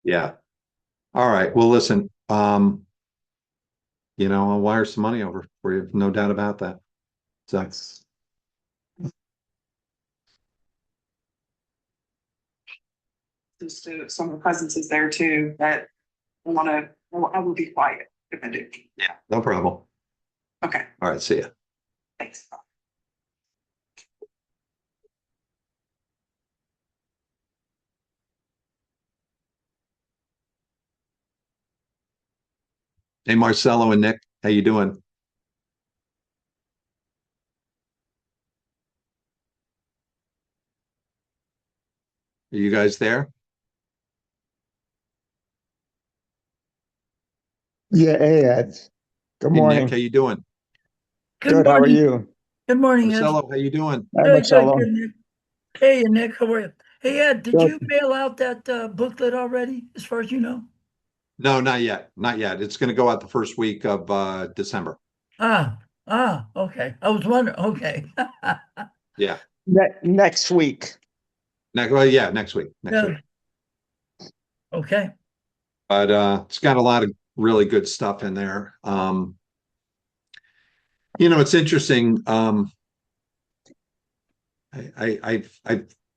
Yeah. All right. Well, listen, I'll wire some money over for you. No doubt about that. So, Just to, some of the presences there too that I want to. I will be quiet if I do. yeah, no problem. Okay, All right. See ya. thanks. Hey, Marcelo and Nick, how you doing? Are you guys there? Yeah, hey Ed. Good Hey, Nick, how morning. you doing? Good Good. How are morning. you? Good morning, Ed. Marcelo, how you doing? Hi, Good, good, Marcelo. good, Nick. Hey, Nick, how are you? Hey, Ed, did Good. you mail out that booklet already, as far as you know? No, not yet. Not yet. It's going to go out the first week of December. Okay. I was wondering. Okay. Yeah. Next week. Well, yeah, next week. Next week. Yeah. Okay. But it's got a lot of really good stuff in there. It's interesting.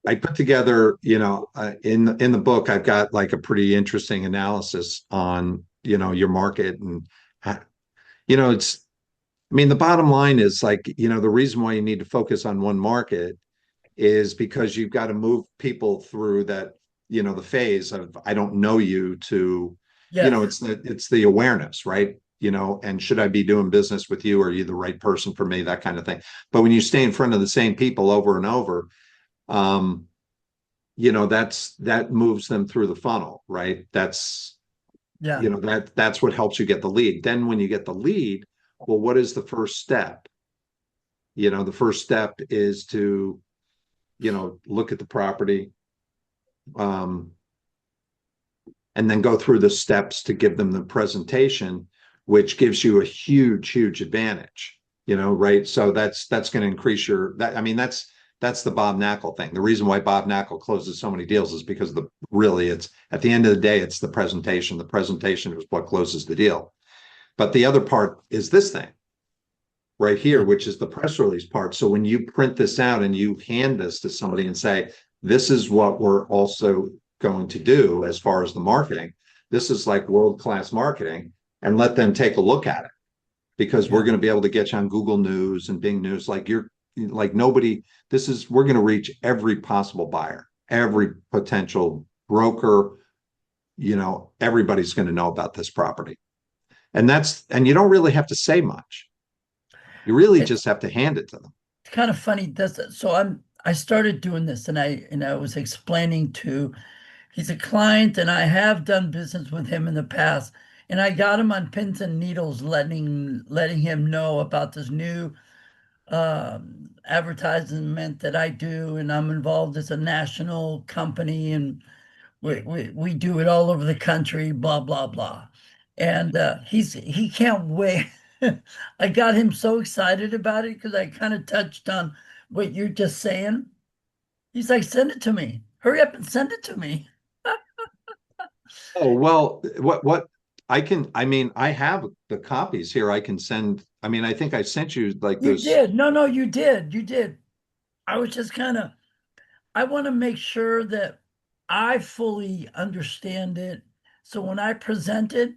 I put together, in the book, I've got like a pretty interesting analysis on, your market and, it's, I mean, the bottom line is like, the reason why you need to focus on one market is because you've got to move people through that, the phase of I don't know you to, Yes. it's the awareness, right? And should I be doing business with you? Are you the right person for me? That kind of thing. But when you stay in front of the same people over and over, um, that moves them through the funnel, right? Yeah. That's what helps you get the lead. Then when you get the lead, well, what is the first step? The first step is to, look at the property, um, and then go through the steps to give them the presentation, which gives you a huge advantage, right? So that's going to increase I mean, that's the Bob Knackle thing. The reason why Bob Knackle closes so many deals is because it's at the end of the day, it's the presentation. The presentation is what closes the deal. But the other part is this thing right here, Yeah. which is the press release part. So when you print this out and you hand this to somebody and say, this is what we're also going to do as far as the marketing, this is like world-class marketing, and let them take a look at it because we're Yeah. going to be able to get you on Google News and Bing News. Like you're like nobody, we're going to reach every possible buyer, every potential broker, everybody's going to know about this property. And you don't really have to say much. You really It's just have to hand it to them. kind of funny. I started doing this, and I was explaining to, he's a client, and I have done business with him in the past. And I got him on pins and needles, letting him know about this new advertisement that I do, and I'm involved as a national company, and we do it all over the country, blah blah blah. And he can't wait. I got him so excited about it because I kind of touched on what you're just saying. He's like, send it to me. Hurry up and send it to me. Oh, well, I mean, I have the copies here. I can send, I mean, I think I sent you like You those. did. No, you did. You did. I was just kind of, I want to make sure that I fully understand it. So when I present it,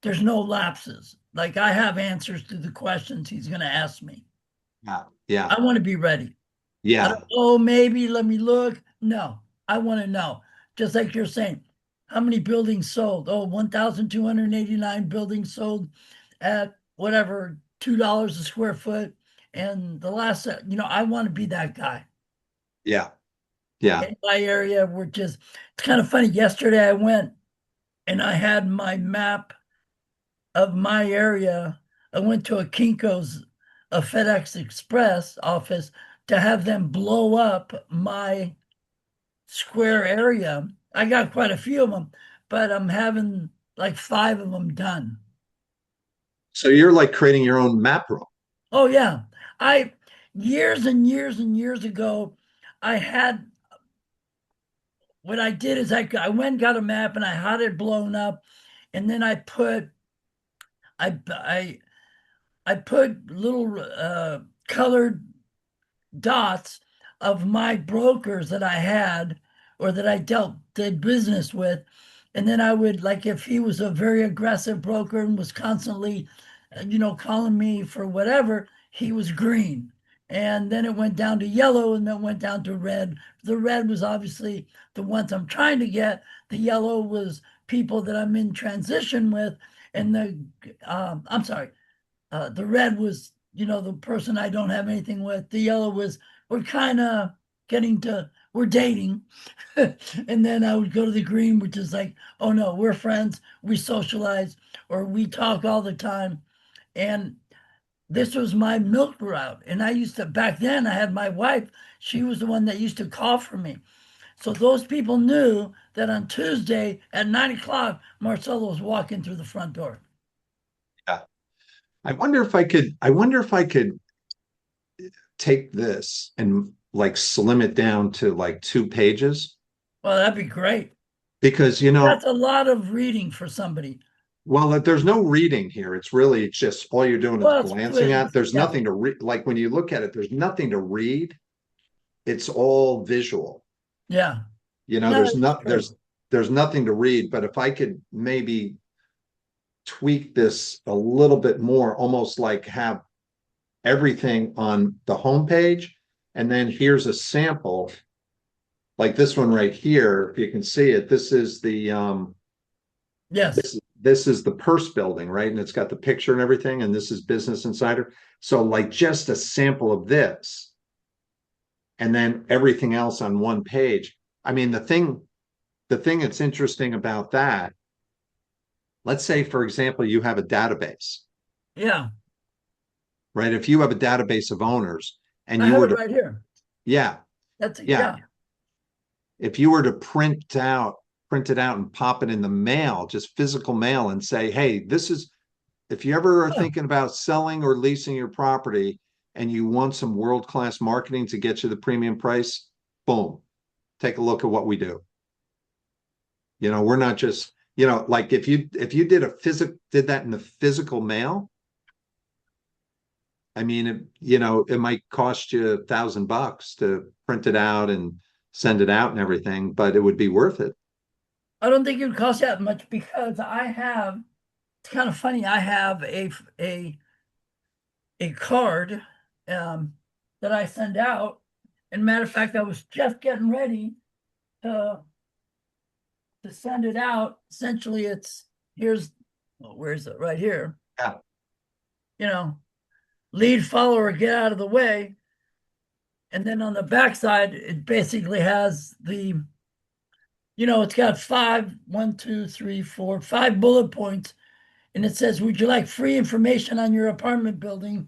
there's no lapses. Like I have answers to the questions he's going to ask me. Yeah. Yeah. I want to be ready. I don't, Yeah. oh, maybe let me look. No, I want to know. Just like you're saying, how many buildings sold? Oh, 1,289 buildings sold at whatever, $2 a square foot. And the last, I want to be that guy. Yeah. Yeah. In my area, it's kind of funny. Yesterday I went and I had my map of my area. I went to a FedEx Express office to have them blow up my square area. I got quite a few of them, but I'm having like five of them done. So you're like creating your own map room. Oh yeah. I Years and years and years ago, I had what I did is I went and got a map and I had it blown up, and then I I put little colored dots of my brokers that I had or that I did business with. And then I would, like, if he was a very aggressive broker and was constantly, calling me for whatever, he was green. And then it went down to yellow and then went down to red. The red was obviously the ones I'm trying to get. The yellow was people that I'm in transition with. And I'm sorry, the red was, the person I don't have anything with. The yellow was, we're kind of we're dating. And then I would go to the green, which is like, oh no, we're friends, we socialize, or we talk all the time. And this was my milk route. And I used to, back then, I had my wife, she was the one that used to call for me. So those people knew that on Tuesday at 9 o'clock, Marcelo was walking through the front door. Yeah. I wonder if I could take this and like slim it down to like 2 pages Well, that'd be great. because That's a lot of reading for somebody. well, there's no reading here. It's just all you're doing is Well, glancing at. There's yeah. nothing to read. Like when you look at it, there's nothing to read. It's all visual. Yeah. No, There's that's not true. there's nothing to read. But if I could maybe tweak this a little bit more, almost like have everything on the homepage, and then here's a sample, like this one right here. If you can see it, this is the Yes. this is the purse building, right? And it's got the picture and everything, and this is Business Insider. So like just a sample of this, and then everything else on one page. I mean, the thing that's interesting about that, let's say, for example, you have a database, Yeah. right? If you have a database of owners and I you have were it to, right here. yeah, That's yeah, if you were to print it out and pop it in the mail, just physical mail, and say, hey, this is, if you ever are Yeah. thinking about selling or leasing your property and you want some world-class marketing to get you the premium price, boom, take a look at what we do. We're not just, like if you did that in the physical mail, I mean, it might cost you $1,000 to print it out and send it out and everything, but it would be worth it. I don't think it would cost that much because it's kind of funny. I have a card that I send out. And matter of fact, I was just getting ready to send it out. Essentially, where is it? Right here. Yeah. Lead follower, get out of the way. And then on the backside, it basically has it's got 5 bullet points. And it says, would you like free information on your apartment building,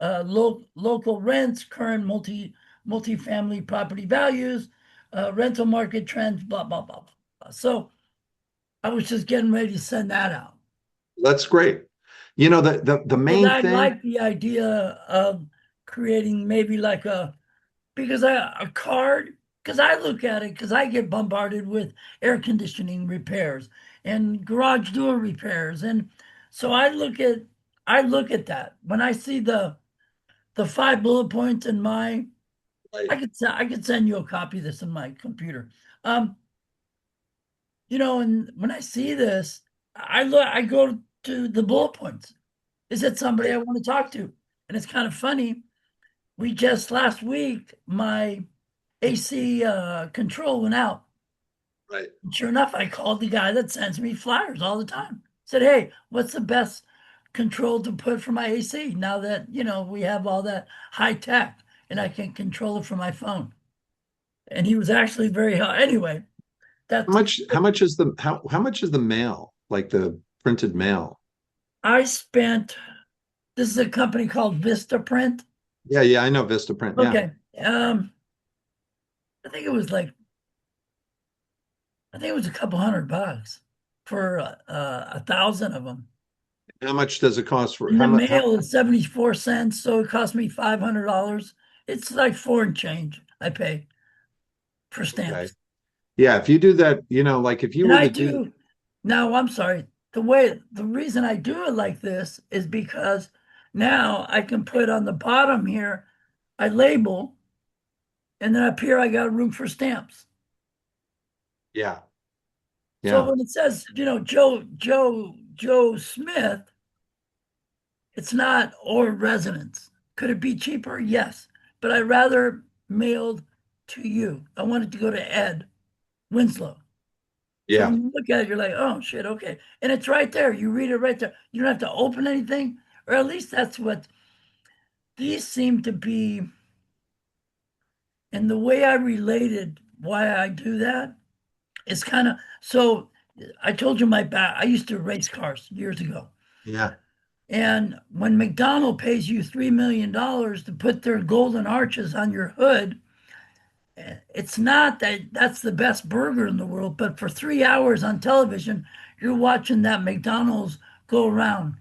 local rents, current multifamily property values, rental market trends, blah, blah, blah, blah. So I was just getting ready to send that out. That's great. The main And I thing, like the idea of creating maybe like a card, because I look at it, because I get bombarded with air conditioning repairs and garage door repairs. And so I look at that. When I see the 5 bullet points in my, I could send you a copy of this in my computer. And when I see this, I go to the bullet points. Is it somebody I want to talk to? And it's kind of funny. We just last week, my AC control went out. right? And sure enough, I called the guy that sends me flyers all the time. Said, hey, what's the best control to put for my AC now that, we have all that high tech and I can control it from my phone? And he was actually very helpful. Anyway, How much is the mail, like the printed mail? This is a company called Vista Print. Yeah, I know Vistaprint. Yeah. Okay. I think it was a couple $100 for 1,000 of them. How much does it cost for And the how much? mail is 74 cents, so it cost me $500. It's like 4 and change I pay for Okay. stamps. Yeah, if you do that, you know, like if you And were I to do, do. Now, I'm sorry. The reason I do it like this is because now I can put on the bottom here, I label, and then up here I got room for stamps. yeah, So yeah, when it says, Joe Smith, it's not or residence. Could it be cheaper? Yes. But I rather mailed to you. I want it to go to Ed Winslow. So yeah, when you look at it, you're like, oh shit, okay. And it's right there. You read it right there. You don't have to open anything, or at least that's what these seem to be. And the way I related why I do that is kind of so I told you my back. I used to race cars years ago. yeah, And when McDonald pays you $3 million to put their golden arches on your hood, it's not that that's the best burger in the world, but for 3 hours on television, you're watching that McDonald's go around.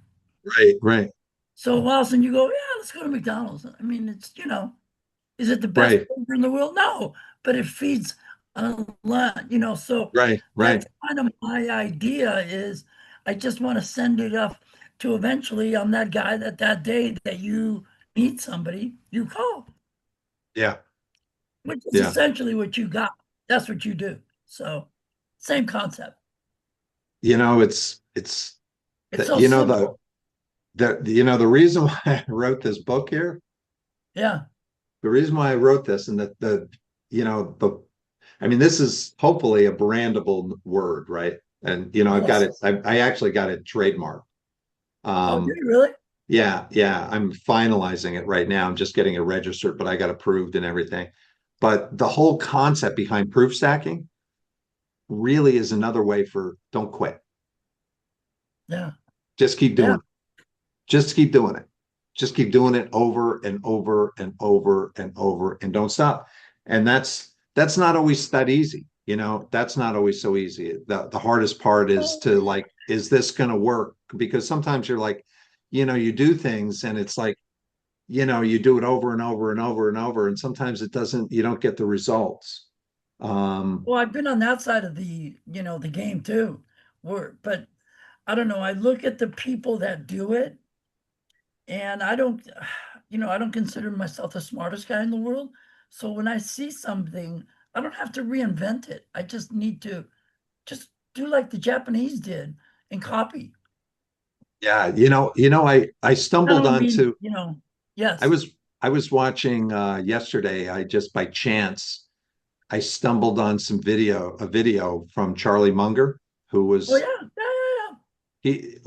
right, right, So all of a sudden you go, yeah, let's go to McDonald's. I mean, is it the best right, burger in the world? No, but it feeds a lot, so right, that's right. kind of my idea is I just want to send it up to eventually I'm that guy that day that you meet somebody, you call, Yeah, which is yeah. essentially what you got. That's what you do. So same concept. You know, it's It's that, so you know, simple. the reason why I wrote this book here, Yeah. the reason why I wrote this and you know, I mean, this is hopefully a brandable word, right? And, you know, I've got Yes. it, I actually got it trademarked. Oh, do Um, you really? yeah, yeah, I'm finalizing it right now. I'm just getting it registered, but I got approved and everything. But the whole concept behind proof stacking really is another way for don't quit. Yeah. Just keep Yeah. doing it. Just keep doing it. Just keep doing it over and over and over and over and don't stop. And that's not always that easy. You know, that's not always so easy. The hardest part is to like, is this going to work? Because sometimes you're like, you know, you do things and it's like, you know, you do it over and over and over and over, and sometimes it doesn't, you don't get the results. Um, Well, I've been on that side of the game too. But I don't know. I look at the people that do it, and I don't consider myself the smartest guy in the world. So when I see something, I don't have to reinvent it. I just need to just do like the Japanese did and copy. yeah, I I stumbled don't mean, onto I yes. was I was watching yesterday, I just by chance I stumbled on a video from Charlie Munger, who Oh was yeah, yeah, yeah, yeah. he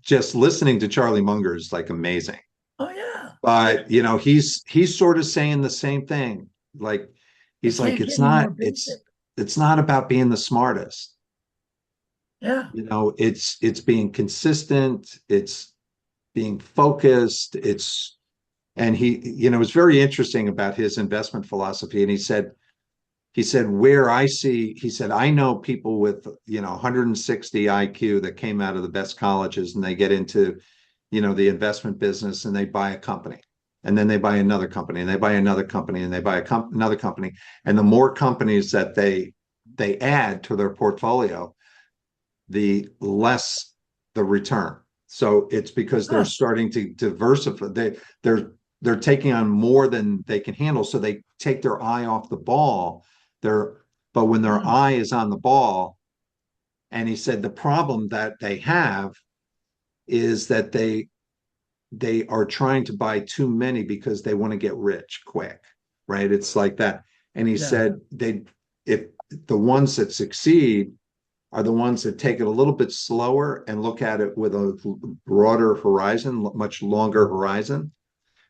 just listening to Charlie Munger is like amazing. Oh yeah. But you know, he's sort of saying the same thing. Like It he's like, can't get any more basic. it's not about being the smartest. Yeah. You know, it's being consistent, it's being focused, it's and he, you know, it's very interesting about his investment philosophy. And he said, where I see, he said, I know people with, you know, 160 IQ that came out of the best colleges and they get into, you know, the investment business and they buy a company and then they buy another company and they buy another company and they buy another company. And the more companies that they add to their portfolio, the less the return. So it's because they're Huh. starting to diversify. They're taking on more than they can handle. So they take their eye off the ball. They're but when their Mm, eye is on the ball, and he said the problem that they have is that they are trying to buy too many because they want to get rich quick, right? It's like that. And he yeah. said they if the ones that succeed are the ones that take it a little bit slower and look at it with a broader horizon, much longer horizon.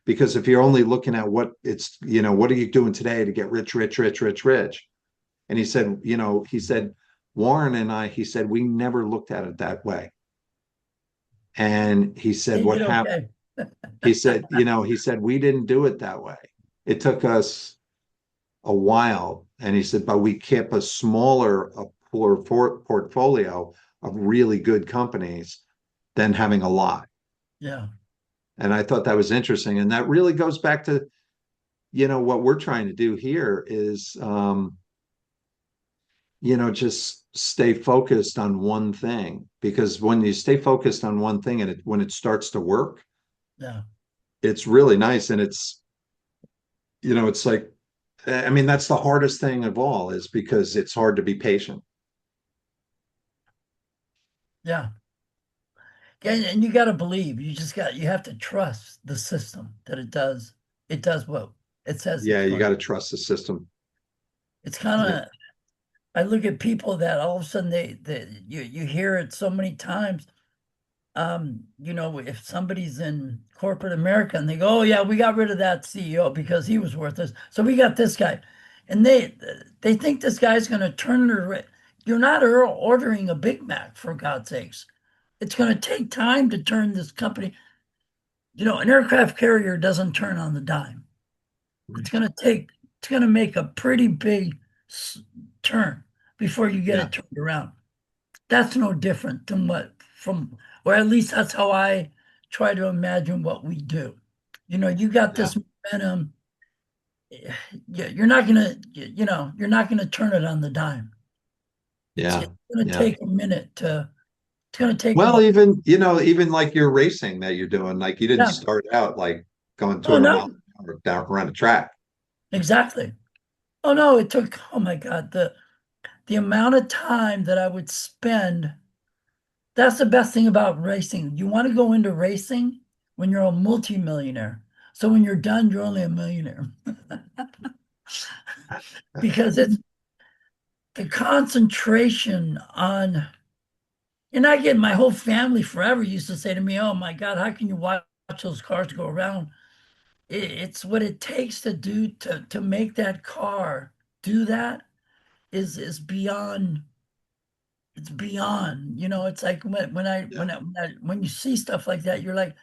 Because if you're only looking at what it's, you know, what are you doing today to get rich, rich, rich, rich, rich? And he said, you know, he said, Warren and I, he said, we never looked at it that way. And he said, He what did happened? okay. He said, you know, he said, we didn't do it that way. It took us a while. And he said, but we kept a smaller portfolio of really good companies than having a lot. Yeah. And I thought that was interesting. And that really goes back to, you know, what we're trying to do here is, just stay focused on one thing, because when you stay focused on one thing and when it starts to work, Yeah. it's really nice. And it's like, I mean, that's the hardest thing of all, is because it's hard to be patient. Yeah. And you got to believe, you have to trust the system that it does what it says Yeah, it's you going. got to trust the system. It's kind Yeah. of, I look at people that all of a sudden you hear it so many times. If somebody's in corporate America and they go, oh yeah, we got rid of that CEO because he was worthless. So we got this guy. And they think this guy's going to turn it around. You're not ordering a Big Mac, for God's sakes. It's going to take time to turn this company. An aircraft carrier doesn't turn on the dime. It's going to take, it's going to make a pretty big turn before you get Yeah. it turned around. That's no different than or at least that's how I try to imagine what we do. You got Yeah. this momentum. You're not gonna turn it on the dime. It's Yeah. gonna Yeah. take a minute it's gonna take Well, about, even like your racing that you're doing, like you didn't yeah. start out like going Oh 200 miles no, an hour down around a track. exactly. Oh no, it took, oh my God, the amount of time that I would spend. That's the best thing about racing. You want to go into racing when you're a multimillionaire. So when you're done, you're only a millionaire. Because it's the concentration on, and I get my whole family forever used to say to me, oh my God, how can you watch those cars go around? It's what it takes to do to make that car do that is beyond. It's beyond. It's like Yeah. when you see stuff like that, you're like,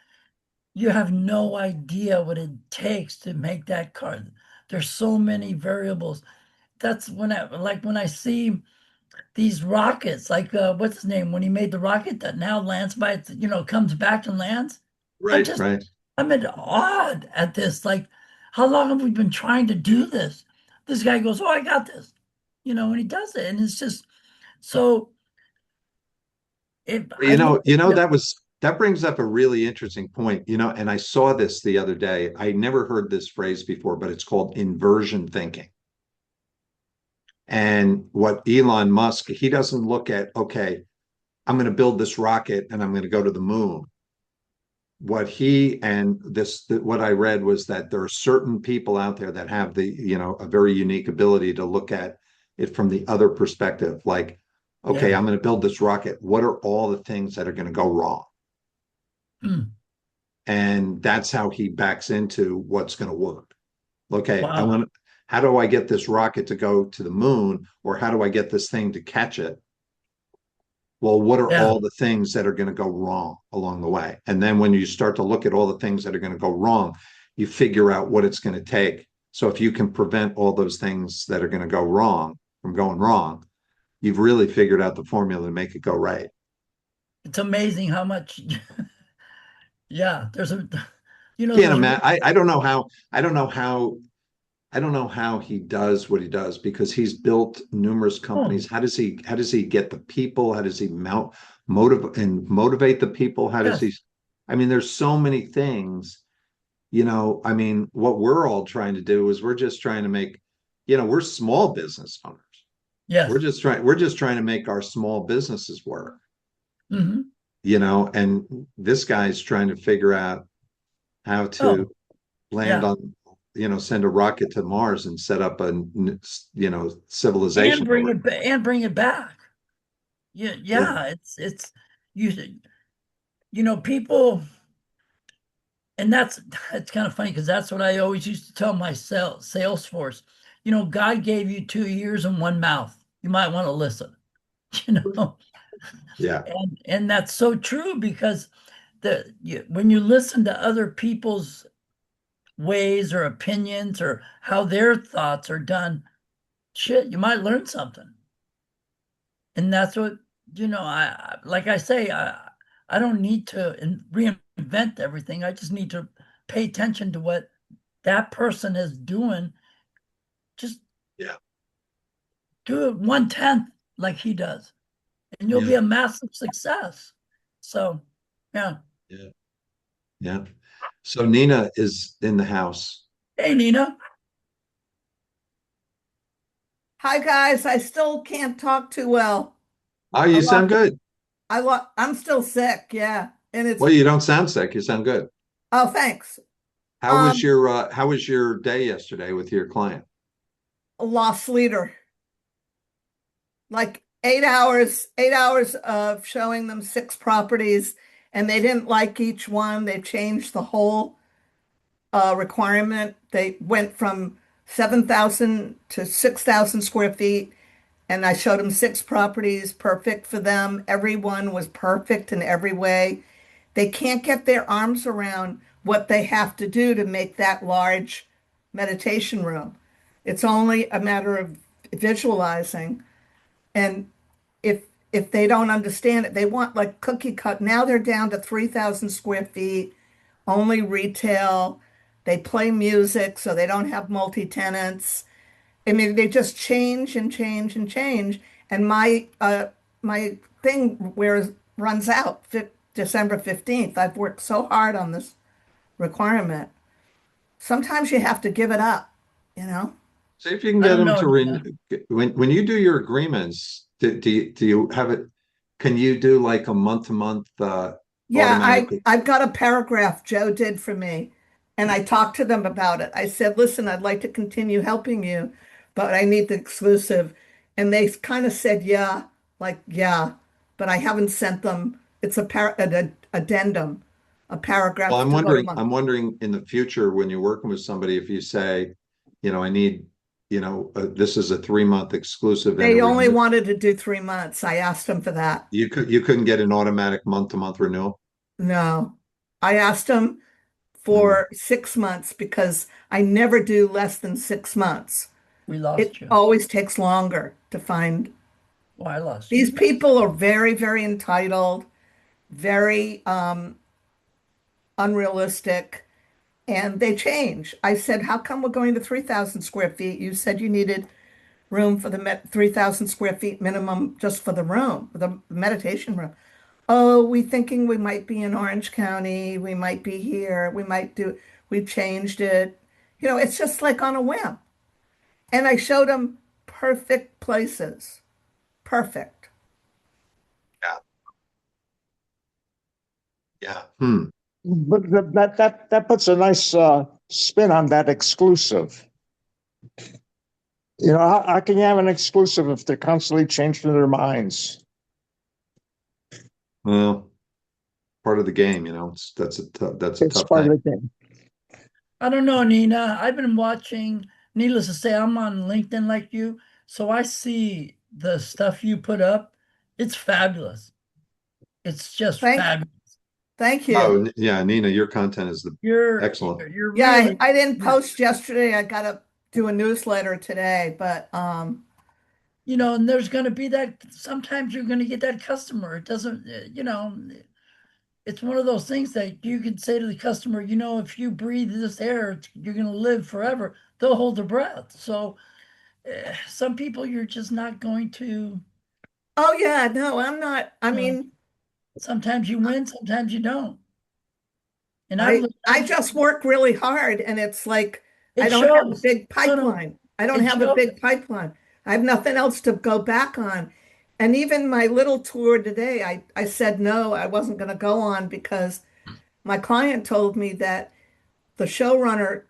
you have no idea what it takes to make that car. There's so many variables. That's when I see these rockets, like what's his name, when he made the rocket that now lands comes back and lands. I'm Right. just Right. I'm in awe at this. Like, how long have we been trying to do this? This guy goes, "Oh, I got this," and he does it, and it's just so. I look at That brings up a really interesting point, and I saw this the other day. I never heard this phrase before, but it's called inversion thinking. And what Elon Musk, he doesn't look at, okay, I'm going to build this rocket and I'm going to go to the moon. What I read was that there are certain people out there that have a very unique ability to look at it from the other perspective. Like, okay, yeah. I'm going to build this rocket. What are all the things that are going to go wrong? Hmm. And that's how he backs into what's going to work. Okay, Wow. how do I get this rocket to go to the moon, or how do I get this thing to catch it? Well, what are Yeah. all the things that are going to go wrong along the way? And then when you start to look at all the things that are going to go wrong, you figure out what it's going to take. So if you can prevent all those things that are going to go wrong from going wrong, you've really figured out the formula to make it go right. It's amazing how much. Yeah. Can't Those. imagine. I don't know how. I don't know how he does what he does, because he's built numerous Oh, companies. How does he get the people? How does he motivate the people? How does he? yes. I mean, there's so many things. I mean, what we're all trying to do is we're just trying to make, we're small business owners. Yes. We're just trying to make our small businesses work, Hmm. and this guy's trying to figure out how to Oh, land yeah. on, send a rocket to Mars and set up a, And civilization bring over. it back. Yeah. Yeah. Yeah. It's you. People, and it's kind of funny because that's what I always used to tell my sales force. God gave you 2 ears and one mouth. You might want to listen. You know. Yeah. And that's so true because when you listen to other people's ways or opinions or how their thoughts are done, shit, you might learn something. And that's what, like I say, I don't need to reinvent everything. I just need to pay attention to what that person is doing. Just Yeah. do it 1/10 like he does, and you'll be Yeah. a massive success. So, yeah. Yeah. Yeah. So Nina is in the house. Hey, Nina. Hi guys, I still can't talk too well. Oh, I you sound lost, good. I'm still sick, yeah. And it's Well, you don't sound sick. You sound good. oh thanks. Um How was your day yesterday with your client? a lost leader. Like 8 hours of showing them six properties and they didn't like each one. They changed the whole requirement. They went from 7,000 to 6,000 square feet. And I showed them six properties, perfect for them. Everyone was perfect in every way. They can't get their arms around what they have to do to make that large meditation room. It's only a matter of visualizing. And if if they don't understand it, they want like cookie cut. Now they're down to 3,000 square feet, only retail. They play music, so they don't have multi-tenants. I mean, they just change and change and change. And my thing runs out December 15th. I've worked so hard on this requirement. Sometimes you have to give it up, you know? See if you can I get don't them know, to Nina. when you do your agreements, do you have it? Can you do like a month to month Yeah, automatic? I've got a paragraph Joe did for me, and I talked to them about it. I said, "Listen, I'd like to continue helping you, but I need the exclusive." And they kind of said, "Yeah, like yeah," but I haven't sent them. It's an addendum, a Well, paragraph to go to my. I'm wondering in the future when you're working with somebody, if you say, I need, this is a 3 month exclusive and a They only renew. wanted to do 3 months. I asked them for that. You couldn't get an automatic month to month renewal. No, I asked them Mm. for 6 months because I never do less than 6 months. We It lost you. always takes longer to find. Oh, I lost you. These people are very, very entitled, very unrealistic, and they change. I said, "How come we're going to 3,000 square feet? You said you needed room for the 3,000 square feet minimum just for the room, the meditation room." Oh, we thinking we might be in Orange County, we might be here, we changed it. It's just like on a whim. And I showed them perfect places. Perfect. Yeah. Yeah. Hmm. But that puts a nice spin on that exclusive. How can you have an exclusive if they're constantly changing their minds? Well, part of the game, that's a It's tough part thing. of the game. I don't know, Nina. I've been watching, needless to say, I'm on LinkedIn like you, so I see the stuff you put up. It's fabulous. It's just Thank, fabulous. thank you. Oh, yeah, Nina, your content is You're excellent. you're Yeah, really I didn't post yesterday. I got to do a newsletter today, but and there's going to be that sometimes you're going to get that customer. It doesn't, it's one of those things that you can say to the customer, if you breathe this air, you're going to live forever. They'll hold their breath. So some people you're just not going to, oh yeah, no, I'm not. I you know, mean, sometimes you win, sometimes you don't. And I've I looked, I just work really hard and it's like I it don't have a shows. big No, no, pipeline. I don't it have a shows. big pipeline. I have nothing else to go back on. And even my little tour today, I said no, I wasn't going to go on because my client told me that the showrunner,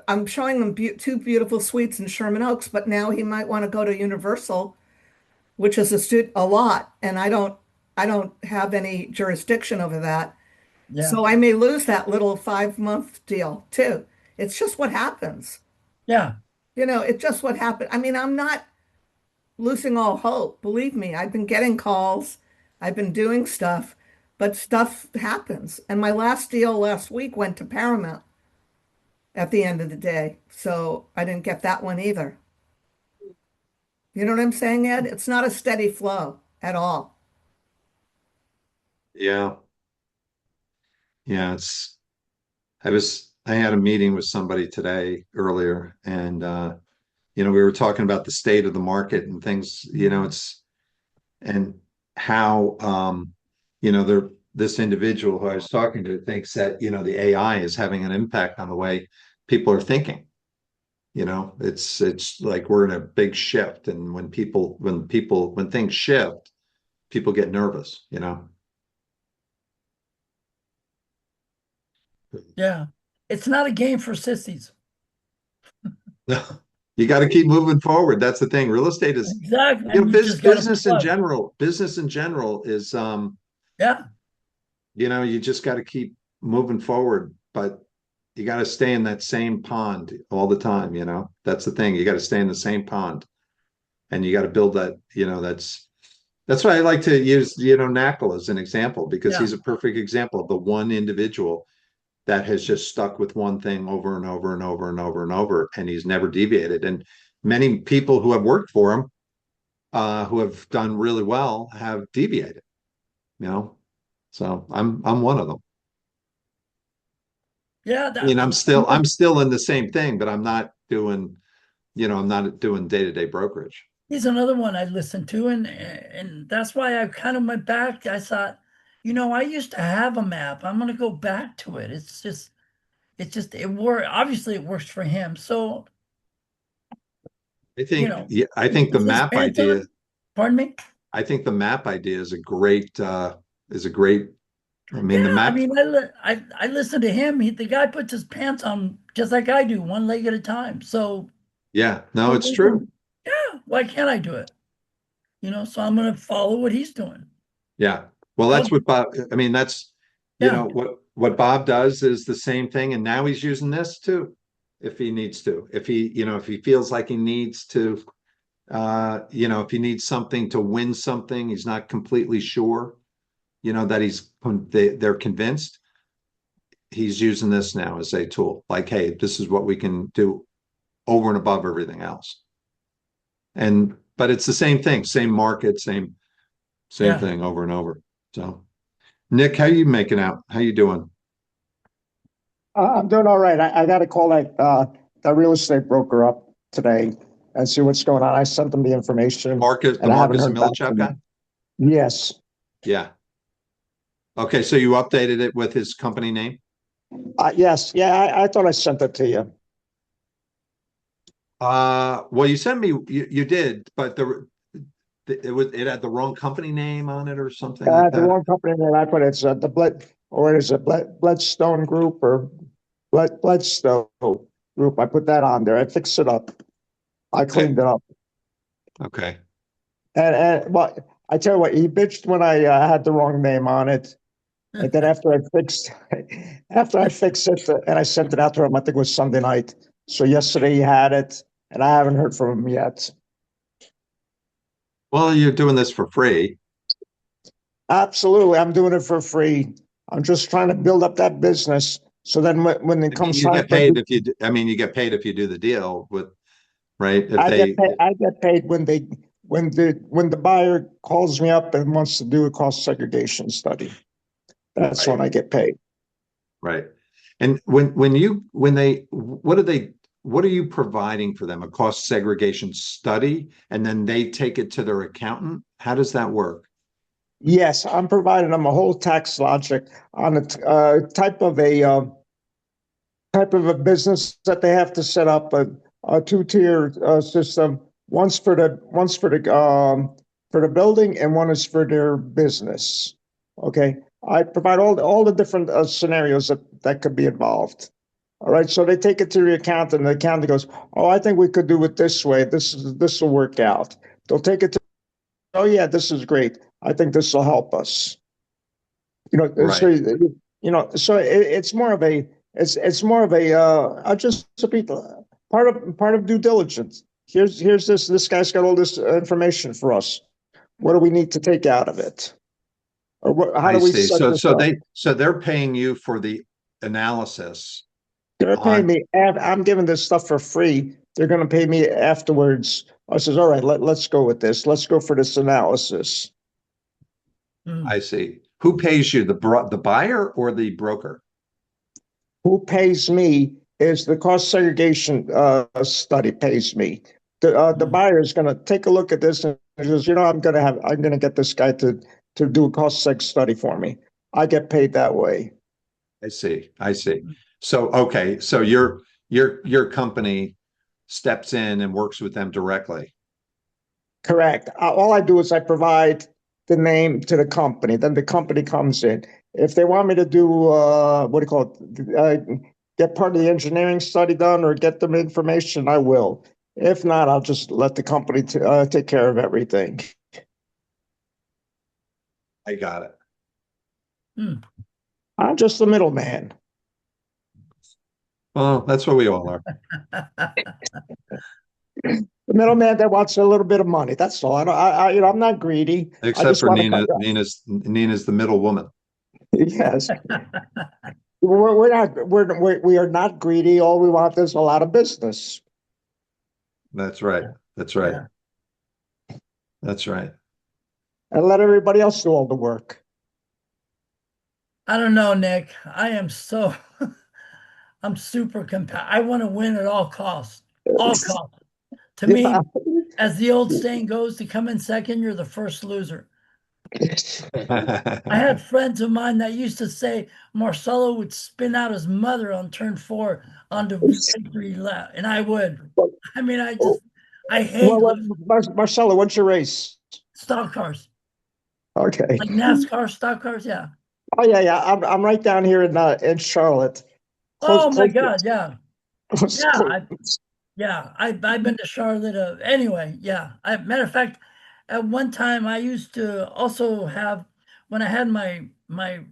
I'm showing them two beautiful suites in Sherman Oaks, but now he might want to go to Universal, which is a lot, and I don't have any jurisdiction over that. Yeah. So I may lose that little 5 month deal too. It's just what happens. Yeah. It's just what happened. I mean, I'm not losing all hope. Believe me, I've been getting calls, I've been doing stuff, but stuff happens. And my last deal last week went to Paramount at the end of the day. So I didn't get that one either. You know what I'm saying, Ed? It's not a steady flow at all. Yeah. Yeah. I had a meeting with somebody today earlier and, we were talking about the state of the market and things, and how, this individual who I was talking to thinks that, the AI is having an impact on the way people are thinking. It's like we're in a big shift. And when things shift, people get nervous, Yeah. It's not a game for sissies. You got to keep moving forward. That's the thing. Real estate is, Exactly. And you just gotta business in general is, yeah. you just got to keep moving forward, but you got to stay in that same pond all the time. That's the thing. You got to stay in the same pond, and you got to build that, that's why I like to use, Knackle as an example, because Yeah. he's a perfect example of the one individual that has just stuck with one thing over and over and over and over and over, and he's never deviated. And many people who have worked for him, who have done really well, have deviated. So I'm one of them. Yeah. I mean, I'm still in the same thing, but I'm not doing day-to-day brokerage. He's another one I listened to, and that's why I kind of went back. I thought, I used to have a map. I'm gonna go back to it. It worked. Obviously, it works for him. So, I think, I think the his map pants idea, on. Pardon me? I think the map idea is a great, I mean, the Yeah, map, I listen to him. The guy puts his pants on just like I do, one leg at a time. So, yeah, no, it's true. yeah, why can't I do it? So I'm gonna follow what he's doing. Yeah. Well, that's what Bob, I mean, that's, Yeah. what Bob does is the same thing. And now he's using this too, if he needs to, if he feels like he needs to, if he needs something to win something, he's not completely sure, that they're convinced. He's using this now as a tool. Like, hey, this is what we can do over and above everything else. But it's the same thing, same market, same Yeah. thing over and over. So, Nick, how you making out? How you doing? I'm doing all right. I got to call that real estate broker up today and see what's going on. I sent them the information. Marcus, the and I haven't Marcus and heard back Millichap from guy? them. Yes. Yeah. Okay, so you updated it with his company name? Yes. Yeah, I thought I sent it to you. Well, you sent me, you did, but it had the wrong company name on it or something like The that. one company that I put, it's Bledstone Group or Bledstone Group. I put that on there. I fixed it up. I cleaned it up. Okay. And well, I tell you what, he bitched when I had the wrong name on it. And then after I fixed it, and I sent it out to him, I think it was Sunday night. So yesterday he had it, and I haven't heard from him yet. Well, you're doing this for free. Absolutely, I'm doing it for free. I'm just trying to build up that business. So then when it comes You time get paid if you do, you get paid if you do the deal with, right? If I get paid when the buyer calls me up and wants to do a cost segregation study. That's Right. when I get paid. Right. And what are you providing for them? A cost segregation study, and then they take it to their accountant? How does that work? Yes, I'm providing them a whole tax logic on a type of a business that they have to set up a two-tier system. One's for the building, and one is for their business. Okay, I provide all the different scenarios that could be involved. All right, so they take it to the accountant, and the accountant goes, "Oh, I think we could do it this way. This will work out." They'll take it to, "Oh yeah, this is great. I think this will help us." Right. So it's more of a I'll just repeat part of due diligence. Here's this guy's got all this information for us. What do we need to take out of it? Or how I do we see. set this up? So they're paying you for the analysis. They're paying me. I'm giving this stuff for free. They're going to pay me afterwards. I says, all right, let's go with this. Let's go for this analysis. I see. Who pays you, the buyer or the broker? Who pays me is the cost segregation study pays me. the buyer is going to take a look at this and says, I'm going to get this guy to do a cost seg study for me. I get paid that way. I see. So, okay. So your company steps in and works with them directly. Correct. All I do is I provide the name to the company. Then the company comes in. If they want me to do, what do you call it? Get part of the engineering study done or get them information, I will. If not, I'll just let the company take care of everything. I got it. I'm just the middleman. Well, that's what we all are. The middleman that wants a little bit of money. That's all. I'm not greedy. I Except just for want Nina. to- Nina's the middle woman. Yes. We are not greedy. All we want is a lot of business. That's right. That's right. Yeah. That's right. And let everybody else do all the work. I don't know, Nick. I'm super I want to win at all costs. All costs. To me, Yeah. as the old saying goes, to come in second, you're the first loser. I had friends of mine that used to say Marcelo would spin out his mother on turn 4 onto victory lap, and I would. I mean, I hate Marcelo, what's your race? stock cars, Okay. like NASCAR stock cars. Yeah. Oh yeah. I'm right down here in Charlotte. Oh my God. Yeah. Close, Yeah. I've been to Charlotte. Anyway, yeah. Matter of fact, at one time I used to also have, when I had my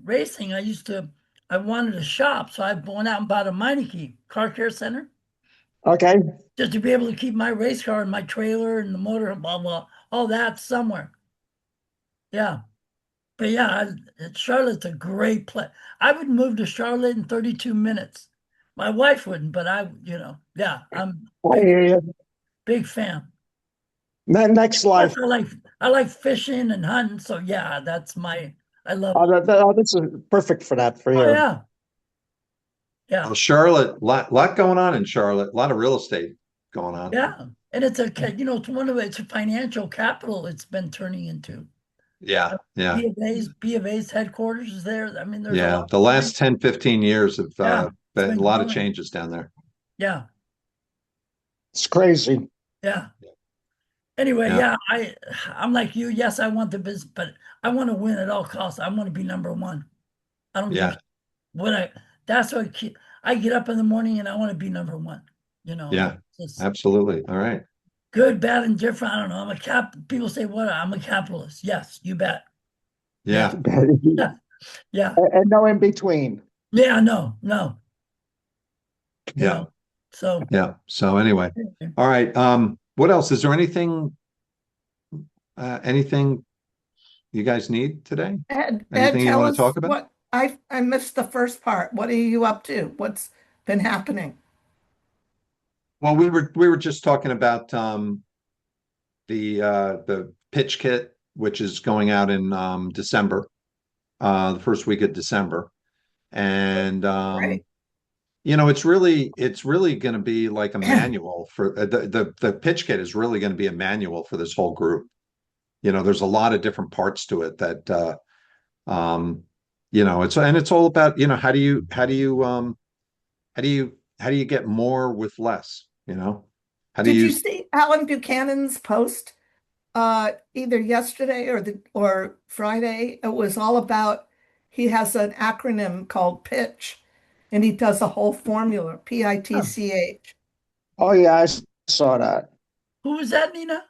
racing, I wanted to shop, so I went out and bought a Meineke car care center Okay. just to be able to keep my race car and my trailer and the motor, blah blah, all that somewhere. Yeah, but yeah, Charlotte's a great place. I would move to Charlotte in 32 minutes. My wife wouldn't, but yeah, I'm I hear you. big fan. Next life. I like fishing and hunting, so yeah, I love Oh, it. this is perfect for that for Oh you. yeah, yeah, Well, Charlotte, lot going on in Charlotte. A lot of real estate going on. yeah. And it's it's a financial capital it's been turning into. Yeah. B of A's headquarters is there. I mean, there's a Yeah. lot. The last 10, 15 years have Yeah, been a been lot of growing. changes down there. Yeah, It's crazy. yeah. Anyway, Yeah. I'm like you. Yes, I want the business, but I want to win at all costs. I want to be number one. I don't Yeah. give what I. That's what I get up in the morning and I want to be number one. Yeah. It's Absolutely. All right. good, bad, and different. I don't know. People say what? I'm a capitalist. Yes, you bet. Yeah. Yeah, yeah, And no in between. yeah. No, no. You Yeah. know. So Yeah. So anyway. All right. What else? Is there anything you guys need today? Ed, Anything you tell want to us talk about? what I missed the first part. What are you up to? What's been happening? Well, we were just talking about the pitch kit, which is going out in December, the first week of December. And Right. it's really going to be like a manual for the pitch kit is really going to be a manual for this whole group. There's a lot of different parts to it that it's all about, how do you get more with less? How do Did you you see Alan Buchanan's post either yesterday or Friday? It was all about he has an acronym called PITCH and he does a whole formula, PITCH. Oh yeah, I saw that. who was that, Nina?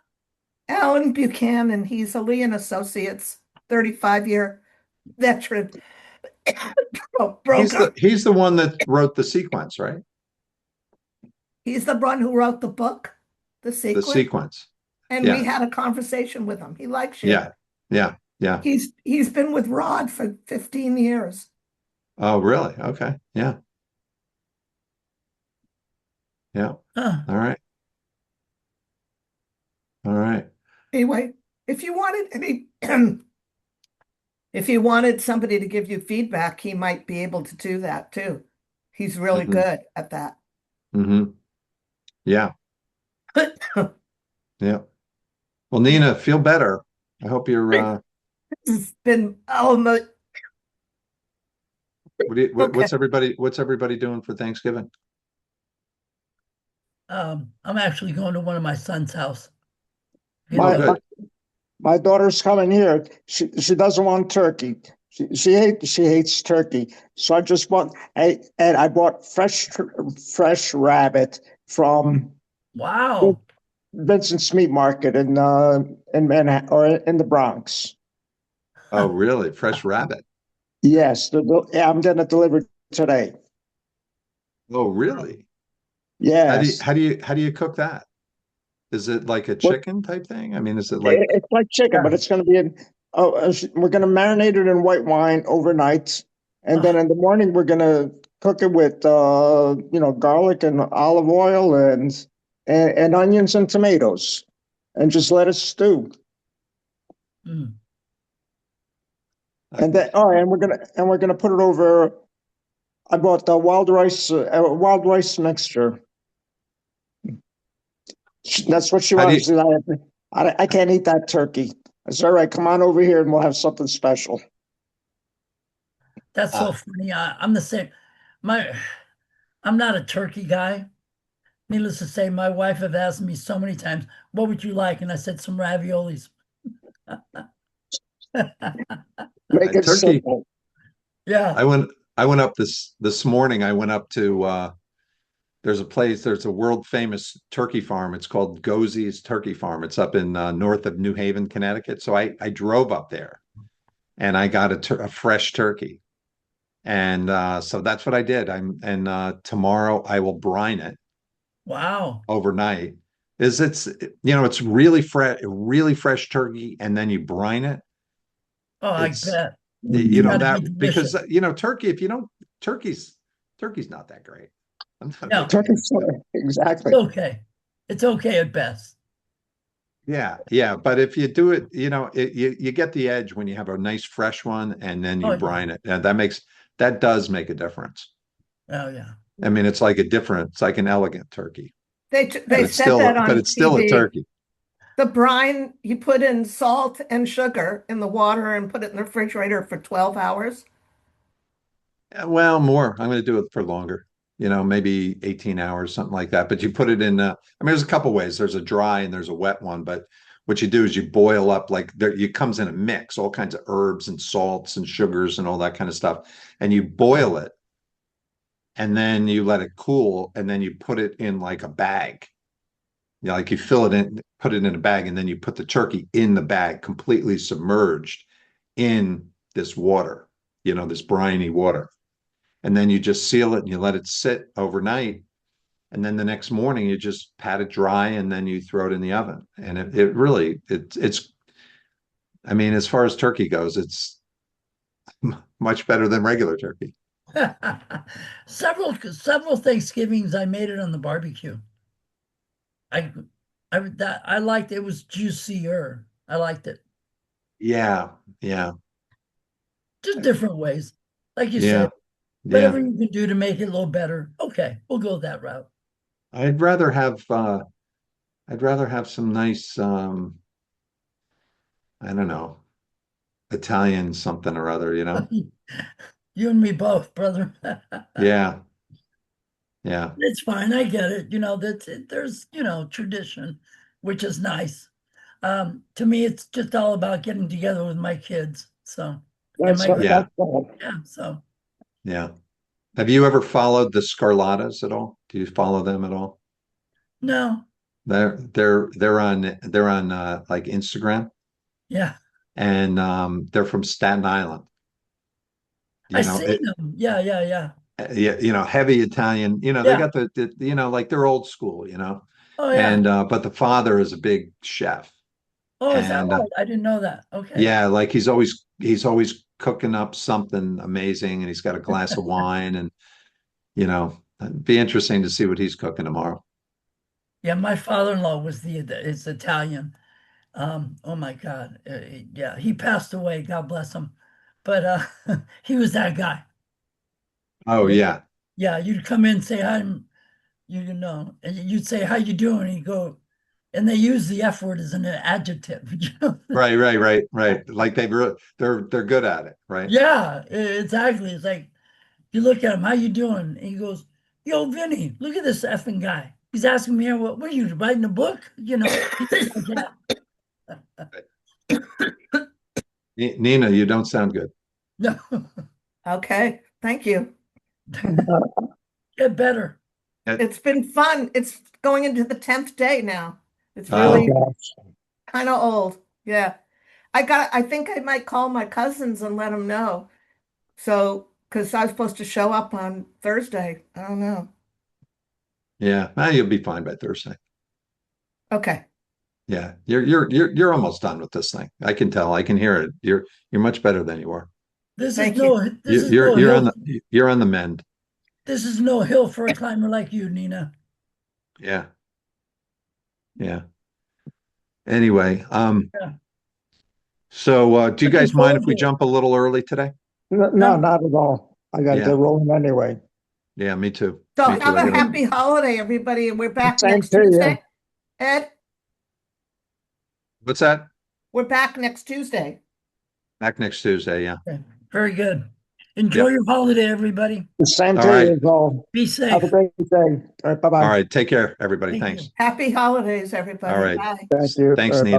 Alan Buchanan, he's a Lee and Associates 35-year veteran. Broker. he's the one that wrote the sequence, right? He's the one who wrote the book, The The Sequence. sequence. And Yeah. we had a conversation with him. He likes you. Yeah. Yeah. He's been with Rod for 15 years. Oh, really? Okay. Yeah. Yeah. Huh. All right. All right. Anyway, if you wanted if you wanted somebody to give you feedback, he might be able to do that too. He's really Mhm. good at that. Mm-hmm. Yeah. Yeah. Well, Nina, feel better. I hope you're, It's been, oh, okay. what's everybody doing for Thanksgiving? I'm actually going to one of my son's house. You Oh, My, know, my good. my daughter's coming here. She doesn't want turkey. She hates turkey. So I just bought and I bought fresh rabbit from wow. Vincent's Meat Market in Manhattan or in the Bronx. Oh, really? Fresh rabbit. Yes, yeah, I'm getting it delivered today. Oh, really? Yes. How do you cook that? Is it like a What chicken type thing? I mean, is it like, it's like chicken, Yeah. but it's going to be in. Oh, we're going to marinate it in white wine overnight, and then Oh, in the morning we're going to cook it with garlic and olive oil and onions and tomatoes, and just let it stew. mm. And then we're gonna put it over. I bought the wild rice mixture. That's what she how do you, wanted. She said, I can't eat that turkey. I said, all right, come on over here and we'll have something special. That's uh, so funny. I'm the same. My, I'm not a turkey guy. Needless to say, my wife have asked me so many times, "What would you like?" And I said, "Some raviolis." Make it turkey? simple. Yeah. I went, I went up this morning. I went up to, there's a world famous turkey farm. It's called Gozie's Turkey Farm. It's up in north of New Haven, Connecticut. So I drove up there and I got a fresh turkey. And so that's what I did. Tomorrow I will brine it Wow. overnight. It's really fresh turkey, and then you brine it. Oh, I It's bet. It's got to be that because delicious. turkey, if you don't turkey's turkey's not that great. I'm not a big No, fan Turkey of turkey. soda. Exactly. it's okay. It's okay at best. Yeah, yeah, but if you do it, you get the edge when you have a nice fresh one and then Oh you yeah. brine it. And that does make a difference. Oh yeah. I mean, it's like an elegant turkey, They said that but on it's still a TV. turkey. The brine, you put in salt and sugar in the water and put it in the refrigerator for 12 hours. Well, more. I'm going to do it for longer. Maybe 18 hours, something like that. But you put it in. I mean, there's a couple ways. There's a dry and there's a wet one. But what you do is you boil up like it comes in a mix, all kinds of herbs and salts and sugars and all that kind of stuff, and you boil it, and then you let it cool, and then you put it in like a bag. Like you fill it in, put it in a bag, and then you put the turkey in the bag, completely submerged in this water. This briny water, and then you just seal it and you let it sit overnight, and then the next morning you just pat it dry and then you throw it in the oven, and it really it's I mean, as far as turkey goes, it's much better than regular turkey. Several Thanksgivings I made it on the barbecue. I I liked it. It was juicier. I liked it. Yeah, yeah, Just different ways. Like you yeah, said, yeah. whatever you can do to make it a little better. Okay, we'll go that route. i'd rather have uh I'd rather have some nice, I don't know, Italian something or other. You and me both, brother. Yeah, yeah, It's fine. I get it. There's, tradition, which is nice. To me, it's just all about getting together with my kids. So, and That's my grand, yeah, that's all. yeah. So, yeah. Have you ever followed the Scarlatas at all? Do you follow them at all? no, They're on like Instagram, yeah. and they're from Staten Island. I You know, seen it, them. Yeah, yeah, yeah. yeah, heavy Italian. They Yeah. got like they're old school. Oh, yeah. And but the father is a big chef, Oh, is that and right? I didn't know that. Okay. yeah, like he's always cooking up something amazing, and he's got a glass of wine, and it'd be interesting to see what he's cooking tomorrow. Yeah, my father-in-law is Italian. Oh my God. Yeah, he passed away, God bless him. But he was that guy. Oh Yeah, yeah, yeah, you'd come in, say hi, and and you'd say, "How you doing?" And he'd go, and they use the F word as an adjective. You know? Right. Like they're good at it, right? Yeah, exactly. It's like you look at him, how you doing? And he goes, "Yo, Vinny, look at this effing guy. He's asking me, what are you writing a book? You know." Nina, you don't sound good. No, Okay, thank you. get better. It's been fun. It's going into the 10th day now. It's Oh. really Okay. kind of old. Yeah. I think I might call my cousins and let them know. So, because I was supposed to show up on Thursday. I don't know. Yeah, you'll be fine by Thursday. Okay. Yeah, you're almost done with this thing. I can tell. I can hear it. You're much better than you were. This Thank is you. no this is You're no hill. you're on the mend. This is no hill for a climber like you, Nina. Yeah. Anyway, Yeah. so do you Looking guys mind if forward we to it. jump a little early today? No, not at all. I got to Yeah. get rolling anyway. Yeah, me too. So Me too. have I a gotta- happy holiday, everybody. And we're back Same next to you. Tuesday. Ed, What's that? we're back next Tuesday. Back next Tuesday. Yeah. Okay. Very good. Enjoy your holiday, everybody. The same All to right. you as well. Be Have safe. a great day. All right, bye-bye. All right. Take care, everybody. Thank Thanks. you. Happy holidays, everybody. All right. Bye. Thank you. Thanks, All right, Nina. bye-bye.